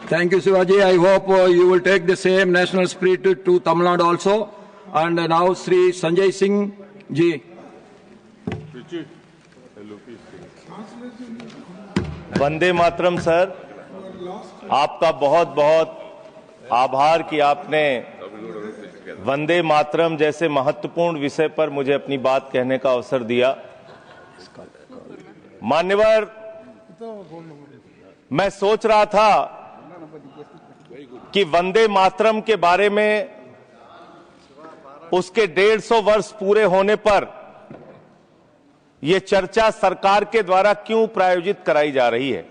Thank you, Shivaji. I hope you will take the same national spirit to Tamil Nadu also. And now, Sri Sanjay Singh ji. Vande Mataram sir, आपका बहुत बहुत आभार कि आपने वंदे मातरम जैसे महत्वपूर्ण विषय पर मुझे अपनी बात कहने का अवसर दिया। मान्यवर, मैं सोच रहा था कि वंदे मातरम के बारे में उसके 150 वर्ष पूरे होने पर यह चर्चा सरकार के द्वारा क्यों प्रायोजित कराई जा रही है।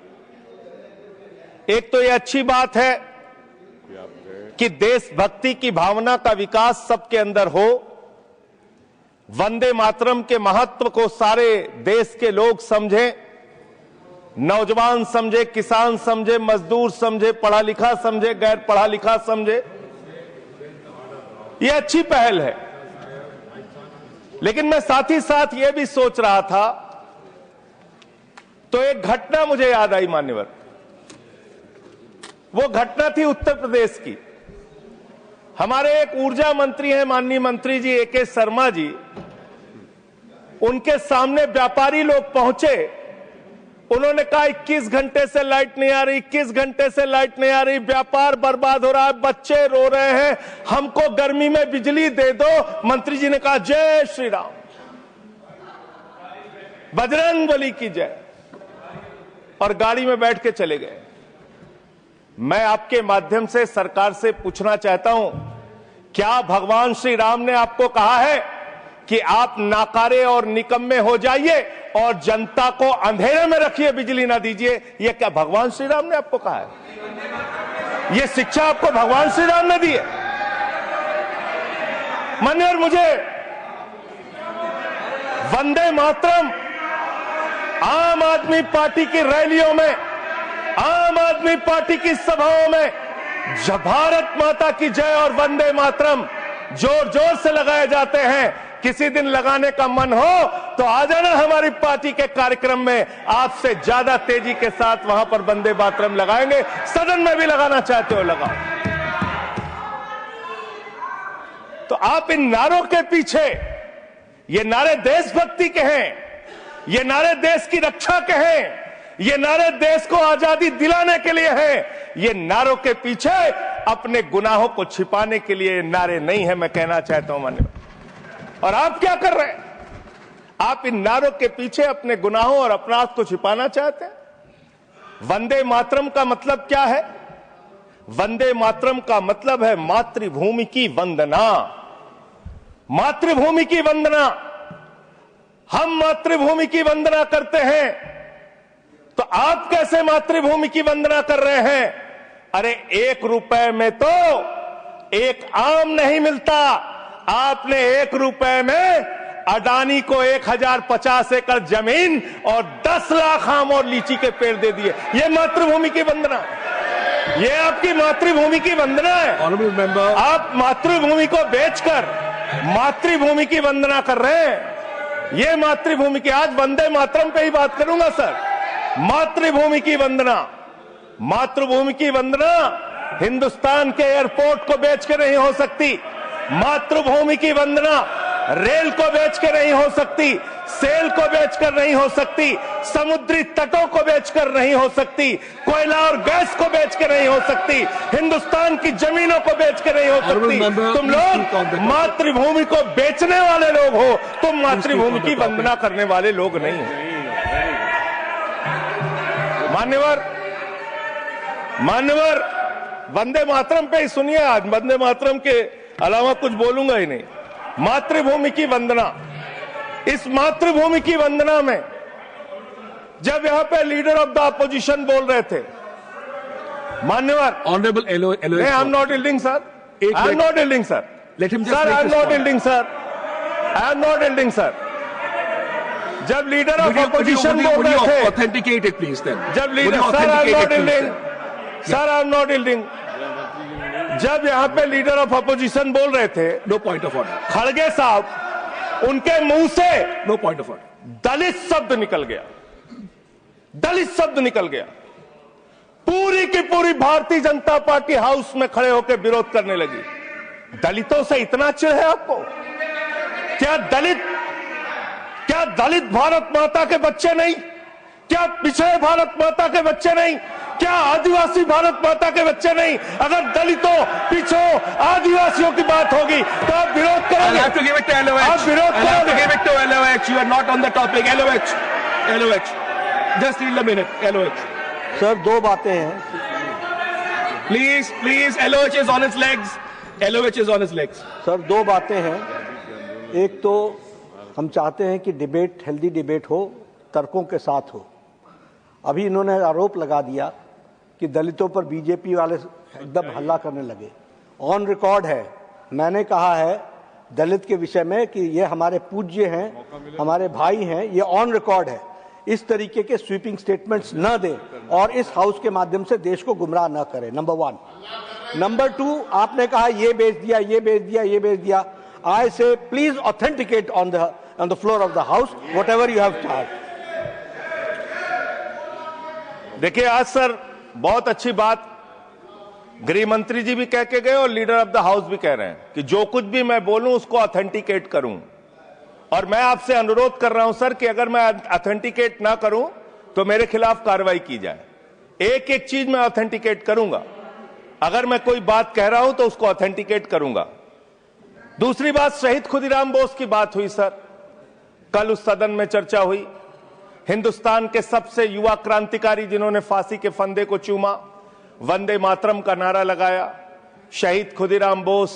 एक तो यह अच्छी बात है कि देशभक्ति की भावना का विकास सबके अंदर हो। वंदे मातरम के महत्व को सारे देश के लोग समझें, नौजवान समझे, किसान समझे, मजदूर समझे, पढ़ा लिखा समझे, गैर पढ़ा लिखा समझे। यह अच्छी पहल है। लेकिन मैं साथ ही साथ यह भी सोच रहा था, तो एक घटना मुझे याद आई मान्यवर। वो घटना थी उत्तर प्रदेश की। हमारे एक ऊर्जा मंत्री हैं, माननीय मंत्री जी AK शर्मा जी। उनके सामने व्यापारी लोग पहुंचे। उन्होंने कहा 21 घंटे से लाइट नहीं आ रही, 21 घंटे से लाइट नहीं आ रही, व्यापार बर्बाद हो रहा है, बच्चे रो रहे हैं, हमको गर्मी में बिजली दे दो। मंत्री जी ने कहा जय श्री राम, बजरंग बली की जय, और गाड़ी में बैठ के चले गए। मैं आपके माध्यम से सरकार से पूछना चाहता हूं, क्या भगवान श्री राम ने आपको कहा है कि आप नाकारे और निकम्मे हो जाइए और जनता को अंधेरे में रखिए, बिजली ना दीजिए? यह क्या भगवान श्री राम ने आपको कहा है? यह शिक्षा आपको भगवान श्री राम ने दी है? मान्यवर, मुझे वंदे मातरम आम आदमी पार्टी की रैलियों में, आम आदमी पार्टी की सभाओं में जब भारत माता की जय और वंदे मातरम जोर जोर से लगाए जाते हैं। किसी दिन लगाने का मन हो तो आ जाना हमारी पार्टी के कार्यक्रम में, आपसे ज्यादा तेजी के साथ वहां पर वंदे मातरम लगाएंगे। सदन में भी लगाना चाहते हो लगाओ। तो आप इन नारों के पीछे, ये नारे देशभक्ति के हैं, ये नारे देश की रक्षा के हैं, ये नारे देश को आजादी दिलाने के लिए हैं। ये नारों के पीछे अपने गुनाहों को छिपाने के लिए नारे नहीं है, मैं कहना चाहता हूं माननीय। और आप क्या कर रहे हैं? आप इन नारों के पीछे अपने गुनाहों और अपराध को छिपाना चाहते हैं। वंदे मातरम का मतलब क्या है? वंदे मातरम का मतलब है मातृभूमि की वंदना। मातृभूमि की वंदना। हम मातृभूमि की वंदना करते हैं, तो आप कैसे मातृभूमि की वंदना कर रहे हैं? अरे 1 रुपए में तो एक आम नहीं मिलता। आपने 1 रुपए में अडानी को 1050 एकड़ जमीन और 10 लाख आम और लीची के पेड़ दे दिए। ये मातृभूमि की वंदना, ये आपकी मातृभूमि की वंदना है। आप मातृभूमि को बेचकर मातृभूमि की वंदना कर रहे हैं। ये मातृभूमि की, आज वंदे मातरम पे ही बात करूंगा सर। मातृभूमि की वंदना, मातृभूमि की वंदना हिंदुस्तान के एयरपोर्ट को बेच के नहीं हो सकती। मातृभूमि की वंदना रेल को बेच के नहीं हो सकती, सेल को बेचकर नहीं हो सकती, समुद्री तटों को बेचकर नहीं हो सकती, कोयला और गैस को बेच के नहीं हो सकती, हिंदुस्तान की जमीनों को बेच के नहीं हो सकती। तुम लोग मातृभूमि को बेचने वाले लोग हो, तुम मातृभूमि की वंदना करने वाले लोग नहीं हो। मान्यवर, वंदे मातरम पे ही सुनिए। आज वंदे मातरम के अलावा कुछ बोलूंगा ही नहीं। मातृभूमि की वंदना, इस मातृभूमि की वंदना में जब यहां पे लीडर ऑफ द अपोजिशन बोल रहे थे, मान्यवर, honourable I am not yielding sir, I am not yielding sir, sir I am not yielding sir, I am not yielding sir. जब लीडर ऑफ अपोजिशन बोल रहे थे, ऑथेंटिकेट इट प्लीज देन। जब leader, sir I am not yielding, sir I am not yielding. जब यहां पे leader of opposition बोल रहे थे, नो पॉइंट ऑफ ऑर्डर, खड़गे साहब, उनके मुंह से नो पॉइंट ऑफ ऑर्डर, दलित शब्द निकल गया, दलित शब्द निकल गया। पूरी की पूरी भारतीय जनता पार्टी हाउस में खड़े होकर विरोध करने लगी। दलितों से इतना चिढ़ है आपको? क्या दलित भारत माता के बच्चे नहीं? क्या पिछड़े भारत माता के बच्चे नहीं? क्या आदिवासी भारत माता के बच्चे नहीं? अगर दलितों, पिछड़ों, आदिवासियों की बात होगी तो आप विरोध करोगे? I'll have to give it to LOH. आप विरोध I'll have to करोगे? give it to LOH. You are not on the topic. LOH. Just need a minute. LOH. Sir दो बातें हैं। Please. LOH is on its legs. LOH is on its legs. Sir दो बातें हैं। एक तो हम चाहते हैं कि डिबेट, हेल्दी डिबेट हो, तर्कों के साथ हो। अभी इन्होंने आरोप लगा दिया कि दलितों पर बीजेपी वाले एकदम हल्ला करने लगे। ऑन रिकॉर्ड है, मैंने कहा है दलित के विषय में कि ये हमारे पूज्य हैं, हमारे भाई हैं, ये ऑन रिकॉर्ड है। इस तरीके के स्वीपिंग स्टेटमेंट्स न दें और इस हाउस के माध्यम से देश को गुमराह न करें, नंबर 1। नंबर 2, आपने कहा ये बेच दिया, ये बेच दिया, ये बेच दिया। आई से please authenticate on the floor of the house whatever you have charge. देखिए आज सर बहुत अच्छी बात गृह मंत्री जी भी कह के गए और लीडर ऑफ द हाउस भी कह रहे हैं कि जो कुछ भी मैं बोलूं उसको ऑथेंटिकेट करूं। और मैं आपसे अनुरोध कर रहा हूं सर कि अगर मैं ऑथेंटिकेट ना करूं तो मेरे खिलाफ कार्रवाई की जाए। एक एक चीज मैं ऑथेंटिकेट करूंगा। अगर मैं कोई बात कह रहा हूं तो उसको ऑथेंटिकेट करूंगा। दूसरी बात, शहीद खुदीराम बोस की बात हुई सर, कल उस सदन में चर्चा हुई। हिंदुस्तान के सबसे युवा क्रांतिकारी जिन्होंने फांसी के फंदे को चूमा, वंदे मातरम का नारा लगाया। शहीद खुदीराम बोस,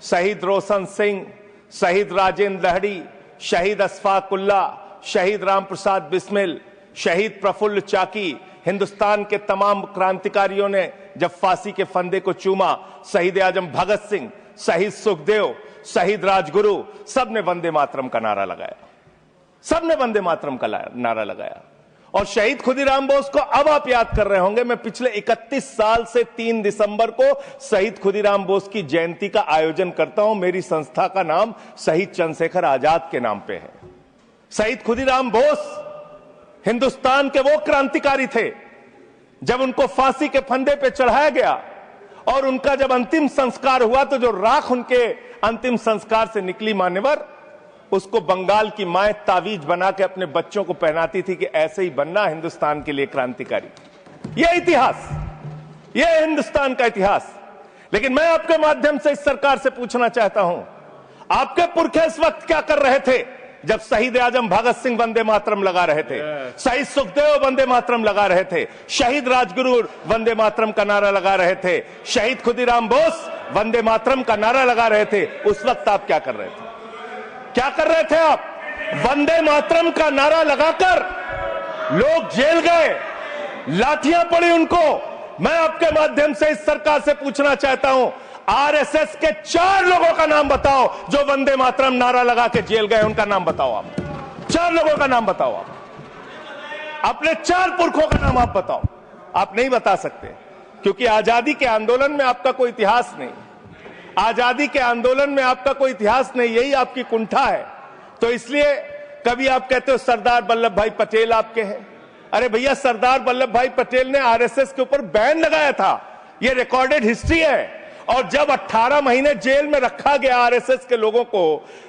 शहीद रोशन सिंह, शहीद राजेंद्र लहड़ी, शहीद अशफाक उल्ला, शहीद राम प्रसाद बिस्मिल, शहीद प्रफुल्ल चाकी, हिंदुस्तान के तमाम क्रांतिकारियों ने जब फांसी के फंदे को चूमा, शहीद आजम भगत सिंह, शहीद सुखदेव, शहीद राजगुरु, सबने वंदे मातरम का नारा लगाया। सबने वंदे मातरम का नारा लगाया। और शहीद खुदीराम बोस को अब आप याद कर रहे होंगे, मैं पिछले 31 साल से 3 दिसंबर को शहीद खुदीराम बोस की जयंती का आयोजन करता हूं। मेरी संस्था का नाम शहीद चंद्रशेखर आजाद के नाम पे है। शहीद खुदीराम बोस हिंदुस्तान के वो क्रांतिकारी थे, जब उनको फांसी के फंदे पे चढ़ाया गया और उनका जब अंतिम संस्कार हुआ तो जो राख उनके अंतिम संस्कार से निकली मान्यवर, उसको बंगाल की माए तावीज बना के अपने बच्चों को पहनाती थी कि ऐसे ही बनना हिंदुस्तान के लिए क्रांतिकारी। यह इतिहास, यह हिंदुस्तान का इतिहास। लेकिन मैं आपके माध्यम से इस सरकार से पूछना चाहता हूं, आपके पुरखे इस वक्त क्या कर रहे थे जब शहीद आजम भगत सिंह वंदे मातरम लगा रहे थे, शहीद सुखदेव वंदे मातरम लगा रहे थे, शहीद राजगुरु वंदे मातरम का नारा लगा रहे थे, शहीद खुदीराम बोस वंदे मातरम का नारा लगा रहे थे। उस वक्त आप क्या कर रहे थे? क्या कर रहे थे आप? वंदे मातरम का नारा लगाकर लोग जेल गए, लाठियां पड़ी उनको। मैं आपके माध्यम से इस सरकार से पूछना चाहता हूं, आरएसएस के 4 लोगों का नाम बताओ जो वंदे मातरम नारा लगा के जेल गए, उनका नाम बताओ आप। 4 लोगों का नाम बताओ आप, अपने 4 पुरखों का नाम आप बताओ। आप नहीं बता सकते क्योंकि आजादी के आंदोलन में आपका कोई इतिहास नहीं। आजादी के आंदोलन में आपका कोई इतिहास नहीं, यही आपकी कुंठा है। तो इसलिए कभी आप कहते हो सरदार वल्लभ भाई पटेल आपके हैं। अरे भैया, सरदार वल्लभ भाई पटेल ने आरएसएस के ऊपर बैन लगाया था, यह रिकॉर्डेड हिस्ट्री है। और जब 18 महीने जेल में रखा गया आरएसएस के लोगों को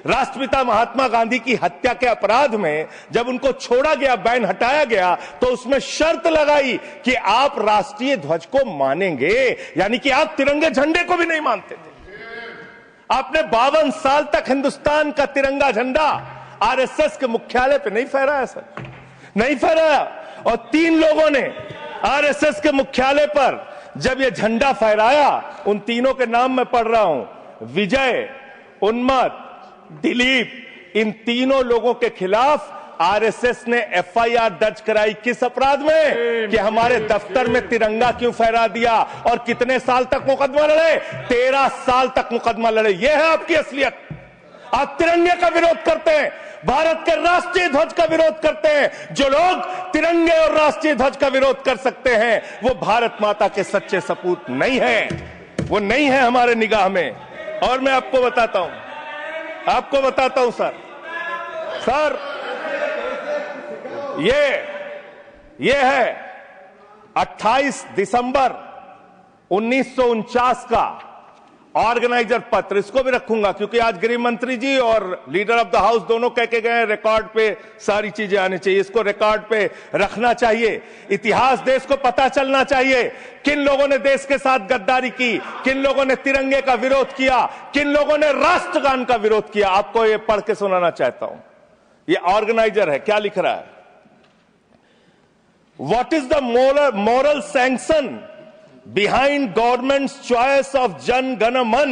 राष्ट्रपिता महात्मा गांधी की हत्या के अपराध में, जब उनको छोड़ा गया, बैन हटाया गया, तो उसमें शर्त लगाई कि आप राष्ट्रीय ध्वज को मानेंगे, यानी कि आप तिरंगे झंडे को भी नहीं मानते थे। आपने 52 साल तक हिंदुस्तान का तिरंगा झंडा आरएसएस के मुख्यालय पे नहीं फहराया सर, नहीं फहराया। और 3 लोगों ने आरएसएस के मुख्यालय पर जब ये झंडा फहराया, उन तीनों के नाम मैं पढ़ रहा हूं, विजय, उन्मत, दिलीप, इन तीनों लोगों के खिलाफ आरएसएस ने एफआईआर दर्ज कराई। किस अपराध में? कि हमारे दफ्तर में तिरंगा क्यों फहरा दिया। और कितने साल तक मुकदमा लड़े? 13 साल तक मुकदमा लड़े। यह है आपकी असलियत। आप तिरंगे का विरोध करते हैं, भारत के राष्ट्रीय ध्वज का विरोध करते हैं। जो लोग तिरंगे और राष्ट्रीय ध्वज का विरोध कर सकते हैं, वो भारत माता के सच्चे सपूत नहीं है, वो नहीं है हमारे निगाह में। और मैं आपको बताता हूं सर, ये है 28 दिसंबर 1949 का ऑर्गेनाइजर पत्र, इसको भी रखूंगा क्योंकि आज गृह मंत्री जी और लीडर ऑफ द हाउस दोनों कह के गए रिकॉर्ड पे सारी चीजें आनी चाहिए, इसको रिकॉर्ड पे रखना चाहिए। इतिहास देश को पता चलना चाहिए किन लोगों ने देश के साथ गद्दारी की, किन लोगों ने तिरंगे का विरोध किया, किन लोगों ने राष्ट्रगान का विरोध किया। आपको ये पढ़ के सुनाना चाहता हूं, ये ऑर्गेनाइजर है, क्या लिख रहा है। What is the moral sanction behind government's choice of Jan Gana Man,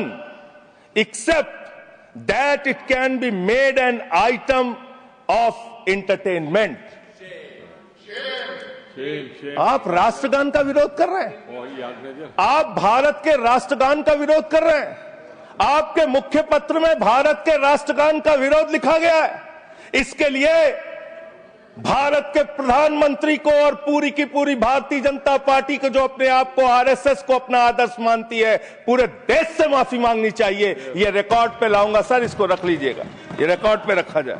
except that it can be made an item of entertainment. आप राष्ट्रगान का विरोध कर रहे हैं, आप भारत के राष्ट्रगान का विरोध कर रहे हैं। आपके मुख्य पत्र में भारत के राष्ट्रगान का विरोध लिखा गया है। इसके लिए भारत के प्रधानमंत्री को और पूरी की पूरी भारतीय जनता पार्टी को, जो अपने आप को आरएसएस को अपना आदर्श मानती है, पूरे देश से माफी मांगनी चाहिए। ये रिकॉर्ड पे लाऊंगा सर, इसको रख लीजिएगा, ये रिकॉर्ड पे रखा जाए।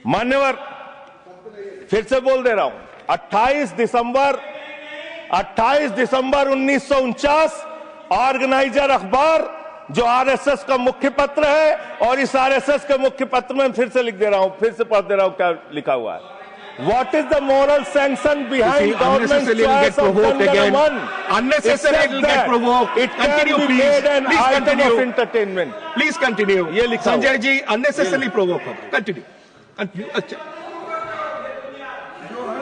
मान्यवर, फिर से बोल दे रहा हूं, 28 दिसंबर 1949 ऑर्गेनाइजर अखबार, जो आरएसएस का मुख्य पत्र है, और इस आरएसएस के मुख्य पत्र में फिर से लिख दे रहा हूं, फिर से पढ़ दे रहा हूं क्या लिखा हुआ है। What is the moral sanction behind government's choice of Jan Gana Man? Unnecessarily it will get provoked. It can be made an item of entertainment. Please continue. ये लिखा Sanjay ji unnecessarily provoke. Continue. अच्छा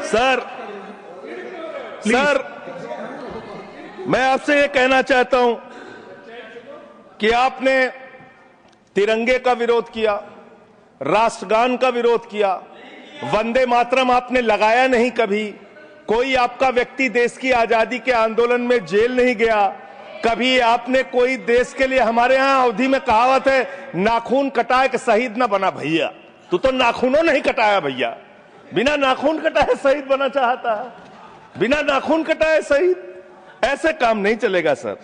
सर, मैं आपसे ये कहना चाहता हूं कि आपने तिरंगे का विरोध किया, राष्ट्रगान का विरोध किया, वंदे मातरम आपने लगाया नहीं कभी। कोई आपका व्यक्ति देश की आजादी के आंदोलन में जेल नहीं गया कभी। आपने कोई देश के लिए, हमारे यहां अवधि में कहावत है, नाखून कटाए कि शहीद ना बना भैया। तू तो नाखूनों नहीं कटाया भैया, बिना नाखून कटाए शहीद बना चाहता है, बिना नाखून कटाए शहीद। ऐसे काम नहीं चलेगा सर।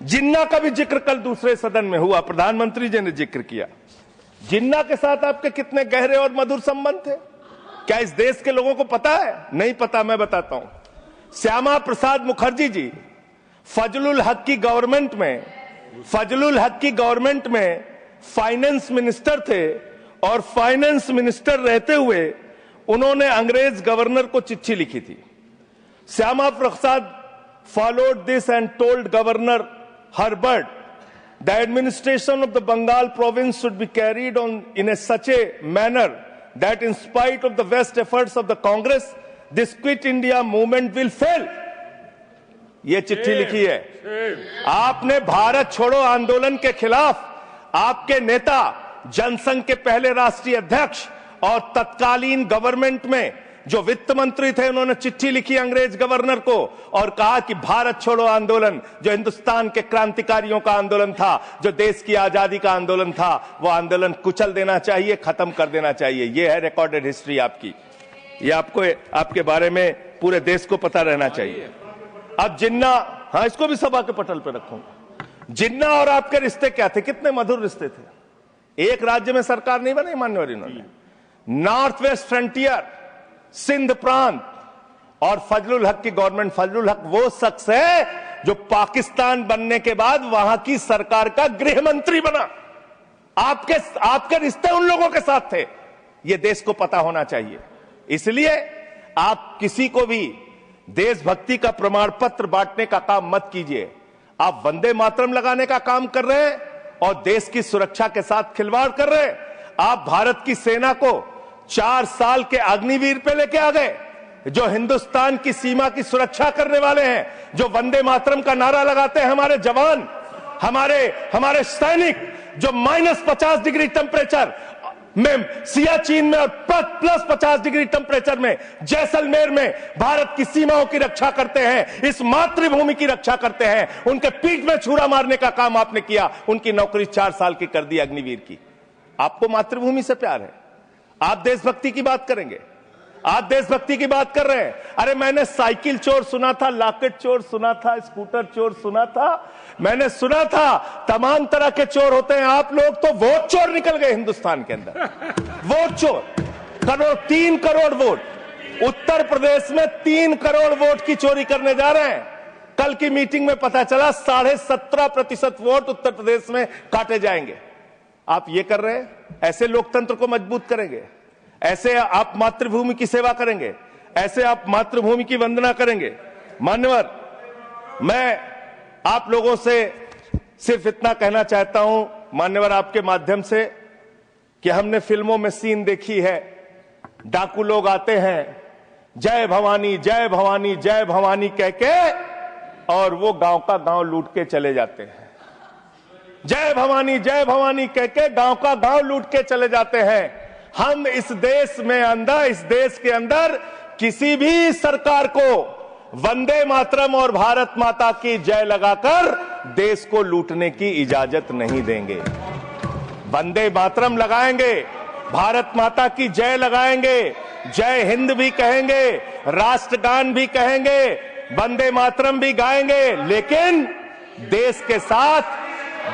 जिन्ना का भी जिक्र कल दूसरे सदन में हुआ, प्रधानमंत्री जी ने जिक्र किया। जिन्ना के साथ आपके कितने गहरे और मधुर संबंध थे, क्या इस देश के लोगों को पता है? नहीं पता, मैं बताता हूं। श्यामा प्रसाद मुखर्जी जी फजलुल हक की गवर्नमेंट में फाइनेंस मिनिस्टर थे, और फाइनेंस मिनिस्टर रहते हुए उन्होंने अंग्रेज गवर्नर को चिट्ठी लिखी थी। Shyama Prasad followed this and told Governor Herbert, the administration of the Bengal province should be carried on in such a manner that in spite of the best efforts of the Congress, this Quit India movement will fail. ये चिट्ठी लिखी है। आपने भारत छोड़ो आंदोलन के खिलाफ आपके नेता, जनसंघ के पहले राष्ट्रीय अध्यक्ष और तत्कालीन गवर्नमेंट में जो वित्त मंत्री थे, उन्होंने चिट्ठी लिखी अंग्रेज गवर्नर को और कहा कि भारत छोड़ो आंदोलन, जो हिंदुस्तान के क्रांतिकारियों का आंदोलन था, जो देश की आजादी का आंदोलन था, वो आंदोलन कुचल देना चाहिए, खत्म कर देना चाहिए। ये है रिकॉर्डेड हिस्ट्री आपकी। ये आपको, आपके बारे में पूरे देश को पता रहना चाहिए। अब जिन्ना, हाँ, इसको भी सभा के पटल पर रखूंगा। जिन्ना और आपके रिश्ते क्या थे? कितने मधुर रिश्ते थे। एक राज्य में सरकार नहीं बनाई मान्यवर इन्होंने, नॉर्थ वेस्ट फ्रंटियर, सिंध प्रांत और फजलुल हक की गवर्नमेंट। फजलुल हक वो शख्स है जो पाकिस्तान बनने के बाद वहां की सरकार का गृह मंत्री बना। आपके रिश्ते उन लोगों के साथ थे, ये देश को पता होना चाहिए। इसलिए आप किसी को भी देशभक्ति का प्रमाण पत्र बांटने का काम मत कीजिए। आप वंदे मातरम लगाने का काम कर रहे हैं और देश की सुरक्षा के साथ खिलवाड़ कर रहे हैं। आप भारत की सेना को 4 साल के अग्निवीर पे लेके आ गए, जो हिंदुस्तान की सीमा की सुरक्षा करने वाले हैं, जो वंदे मातरम का नारा लगाते हैं हमारे जवान, हमारे सैनिक, जो -50 डिग्री टेम्परेचर में सियाचिन में और +50 डिग्री टेम्परेचर में जैसलमेर में भारत की सीमाओं की रक्षा करते हैं, इस मातृभूमि की रक्षा करते हैं। उनके पीठ में छुरा मारने का काम आपने किया, उनकी नौकरी 4 साल की कर दी अग्निवीर की। आपको मातृभूमि से प्यार है, आप देशभक्ति की बात करेंगे, आप देशभक्ति की बात कर रहे हैं। अरे मैंने साइकिल चोर सुना था, लॉकेट चोर सुना था, स्कूटर चोर सुना था, मैंने सुना था तमाम तरह के चोर होते हैं। आप लोग तो वोट चोर निकल गए हिंदुस्तान के अंदर। वोट चोर, 3 करोड़ वोट, उत्तर प्रदेश में 3 करोड़ वोट की चोरी करने जा रहे हैं। कल की मीटिंग में पता चला 17.5% वोट उत्तर प्रदेश में काटे जाएंगे। आप ये कर रहे हैं, ऐसे लोकतंत्र को मजबूत करेंगे? ऐसे आप मातृभूमि की सेवा करेंगे? ऐसे आप मातृभूमि की वंदना करेंगे? मान्यवर, मैं आप लोगों से सिर्फ इतना कहना चाहता हूं मान्यवर, आपके माध्यम से, कि हमने फिल्मों में सीन देखी है, डाकू लोग आते हैं, जय भवानी जय भवानी जय भवानी कह के, और वो गांव का गांव लूट के चले जाते हैं। जय भवानी कह के गांव का गांव लूट के चले जाते हैं। हम इस देश के अंदर किसी भी सरकार को वंदे मातरम और भारत माता की जय लगाकर देश को लूटने की इजाजत नहीं देंगे। वंदे मातरम लगाएंगे, भारत माता की जय लगाएंगे, जय हिंद भी कहेंगे, राष्ट्रगान भी कहेंगे, वंदे मातरम भी गाएंगे, लेकिन देश के साथ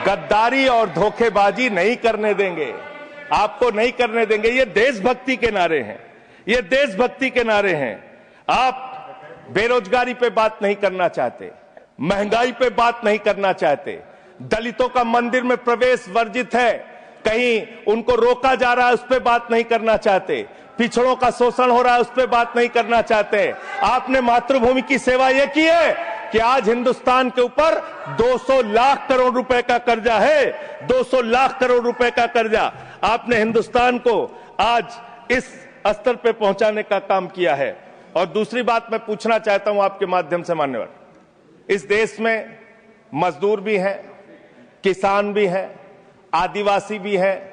गद्दारी और धोखेबाजी नहीं करने देंगे। आपको नहीं करने देंगे। ये देशभक्ति के नारे हैं, ये देशभक्ति के नारे हैं। आप बेरोजगारी पे बात नहीं करना चाहते, महंगाई पे बात नहीं करना चाहते, दलितों का मंदिर में प्रवेश वर्जित है, कहीं उनको रोका जा रहा है, उस पर बात नहीं करना चाहते, पिछड़ों का शोषण हो रहा है, उस पर बात नहीं करना चाहते। आपने मातृभूमि की सेवा यह की है कि आज हिंदुस्तान के ऊपर 200 लाख करोड़ रुपए का कर्जा है, 200 लाख करोड़ रुपए का कर्जा। आपने हिंदुस्तान को आज इस स्तर पे पहुंचाने का काम किया है। और दूसरी बात मैं पूछना चाहता हूं आपके माध्यम से मान्यवर, इस देश में मजदूर भी हैं, किसान भी हैं, आदिवासी भी हैं,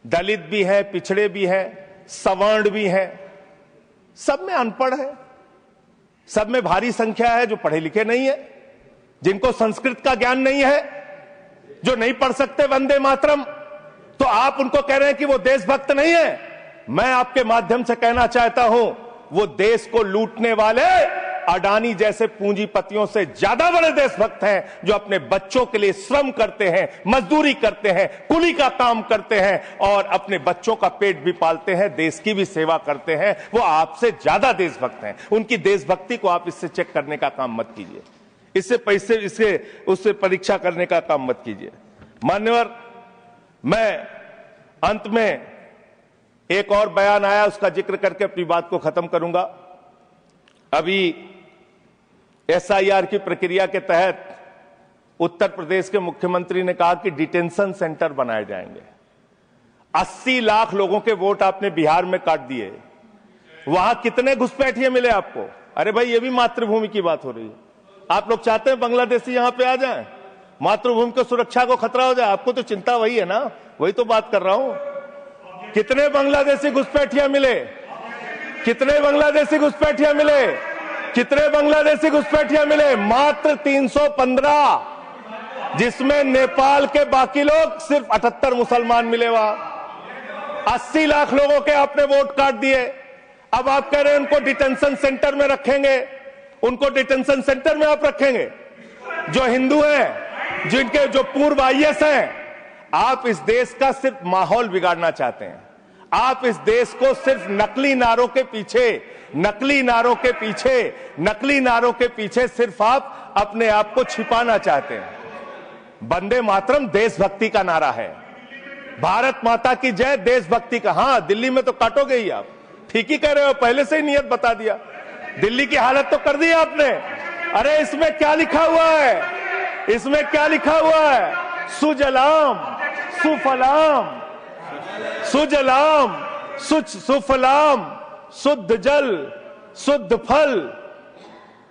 दलित भी हैं, पिछड़े भी हैं, सवर्ण भी हैं, सब में अनपढ़ है, सब में भारी संख्या है जो पढ़े लिखे नहीं है, जिनको संस्कृत का ज्ञान नहीं है, जो नहीं पढ़ सकते वंदे मातरम। तो आप उनको कह रहे हैं कि वो देशभक्त नहीं है। मैं आपके माध्यम से कहना चाहता हूं, वो देश को लूटने वाले अडानी जैसे पूंजीपतियों से ज्यादा बड़े देशभक्त हैं, जो अपने बच्चों के लिए श्रम करते हैं, मजदूरी करते हैं, कुली का काम करते हैं और अपने बच्चों का पेट भी पालते हैं, देश की भी सेवा करते हैं। वो आपसे ज्यादा देशभक्त हैं। उनकी देशभक्ति को आप इससे चेक करने का काम मत कीजिए, उससे परीक्षा करने का काम मत कीजिए। मान्यवर, मैं अंत में एक और बयान आया, उसका जिक्र करके अपनी बात को खत्म करूंगा। अभी SIR की प्रक्रिया के तहत उत्तर प्रदेश के मुख्यमंत्री ने कहा कि डिटेंशन सेंटर बनाए जाएंगे। 80 लाख लोगों के वोट आपने बिहार में काट दिए, वहां कितने घुसपैठिए मिले आपको? अरे भाई, ये भी मातृभूमि की बात हो रही है। आप लोग चाहते हैं बांग्लादेशी यहां पे आ जाएं, मातृभूमि को सुरक्षा को खतरा हो जाए? आपको तो चिंता वही है ना, वही तो बात कर रहा हूं। कितने बांग्लादेशी घुसपैठिया मिले? कितने बांग्लादेशी घुसपैठिया मिले? कितने बांग्लादेशी घुसपैठिया मिले? मात्र 315, जिसमें नेपाल के बाकी लोग सिर्फ 78 मुसलमान मिले। वहां 80 लाख लोगों के आपने वोट काट दिए। अब आप कह रहे हैं उनको डिटेंशन सेंटर में रखेंगे, उनको डिटेंशन सेंटर में आप रखेंगे जो हिंदू हैं, जिनके जो पूर्व IAS हैं। आप इस देश का सिर्फ माहौल बिगाड़ना चाहते हैं। आप इस देश को सिर्फ नकली नारों के पीछे सिर्फ आप अपने आप को छिपाना चाहते हैं। वंदे मातरम देशभक्ति का नारा है, भारत माता की जय देशभक्ति का। हां, दिल्ली में तो काटोगे ही आप, ठीक ही कह रहे हो, पहले से ही नियत बता दिया। दिल्ली की हालत तो कर दी आपने। अरे इसमें क्या लिखा हुआ है? इसमें क्या लिखा हुआ है? सुजलाम सुफलाम, सुजलाम सुफलाम, शुद्ध जल शुद्ध फल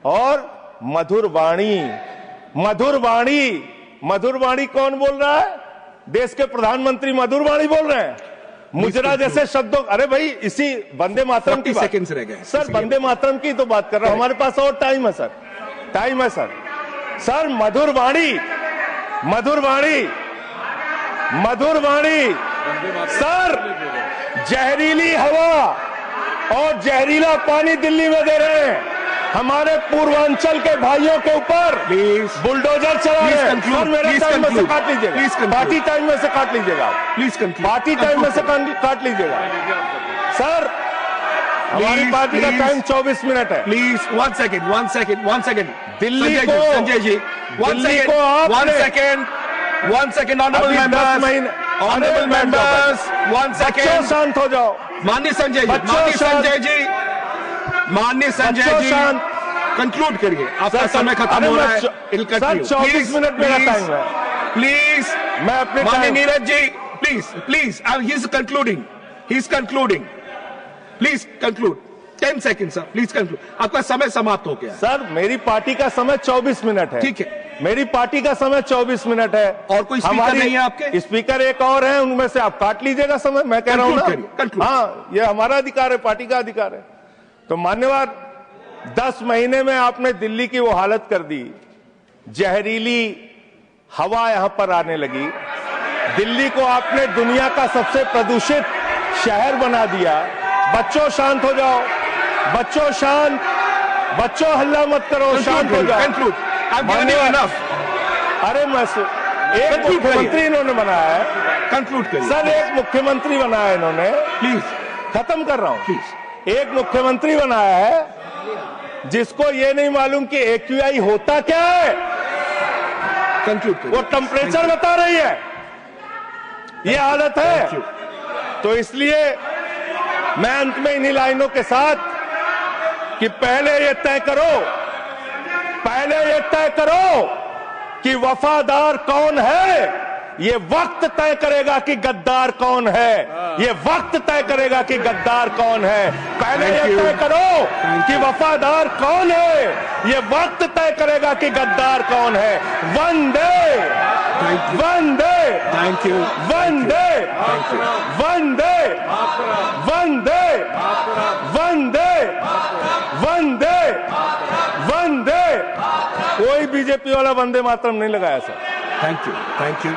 और मधुर वाणी। मधुर वाणी, मधुर वाणी कौन बोल रहा है? देश के प्रधानमंत्री मधुर वाणी बोल रहे हैं। मुजरा जैसे शब्दों, अरे भाई, इसी वंदे मातरम की सेकंड्स रह गए सर, वंदे मातरम की तो बात कर रहा हूं। हमारे पास और टाइम है सर, टाइम है सर। सर, मधुर वाणी, मधुर वाणी, मधुर वाणी। सर, जहरीली हवा और जहरीला पानी दिल्ली में दे रहे हैं। हमारे पूर्वांचल के भाइयों के ऊपर बुलडोजर चला रहे हैं। सर, मेरे टाइम में से काट लीजिएगा, पार्टी टाइम में से काट लीजिएगा, प्लीज, पार्टी टाइम में से काट लीजिएगा। सर, हमारी पार्टी का टाइम 24 मिनट है। Please 1 second. दिल्ली संजय को जी, संजय जी, 1 दिल्ली सेकंड, को 1 आपने- सेकंड, 1 सेकंड, ऑनरेबल अभी 10 मेंबर्स, महीने- ऑनरेबल अरे, मेंबर्स, 1 बच्चों सेकंड। शांत हो जाओ। माननीय संजय जी, बच्चों माननीय शांत। संजय जी, माननीय संजय बच्चों जी, शांत। कंक्लूड करिए, आपका सर, समय खत्म अरे हो रहा मैं है। चौ- It'll sir, continue. 24 Please, minute मेरा please, टाइम है। प्लीज, मैं अपने माननीय time- Neeraj ji, please, he is concluding, please conclude, 10 second sir, please conclude, आपका समय समाप्त हो गया। सर, मेरी पार्टी का समय 24 मिनट है। ठीक है। मेरी पार्टी का समय 24 मिनट है। और कोई स्पीकर नहीं है आपके? स्पीकर एक और है, उनमें से आप काट लीजिएगा समय। मैं कह रहा हूं Conclude ना, करिए, conclude। हाँ, ये हमारा अधिकार है, पार्टी का अधिकार है। तो मान्यवर, 10 महीने में आपने दिल्ली की वो हालत कर दी, जहरीली हवा यहां पर आने लगी। दिल्ली को आपने दुनिया का सबसे प्रदूषित शहर बना दिया। बच्चों शांत हो जाओ, बच्चों शांत, बच्चों हल्ला मत करो, शांत हो जाओ। कंक्लूड, अरे मैं एक Conclude मुख्यमंत्री करिए। इन्होंने बनाया है। कंक्लूड करिए सर, एक मुख्यमंत्री बनाया है इन्होंने। प्लीज, खत्म कर रहा हूं। प्लीज। एक मुख्यमंत्री बनाया है जिसको ये नहीं मालूम कि AQI होता क्या है। कंक्लूड करिए। वो टेम्परेचर बता रही है। ये हालत है। Thank you. तो इसलिए मैं अंत में इन्हीं लाइनों के साथ कि पहले ये तय करो कि वफादार कौन है। ये वक्त तय करेगा कि गद्दार कौन है। ये वक्त तय करेगा कि गद्दार कौन है। पहले Thank ये you. तय करो कि वफादार कौन है। ये वक्त तय करेगा कि गद्दार कौन है। वंदे Thank you. वंदे थैंक यू, वंदे थैंक यू। वंदे वंदे वंदे वंदे वंदे। कोई बीजेपी वाला वंदे मातरम नहीं लगाया सर। Thank you.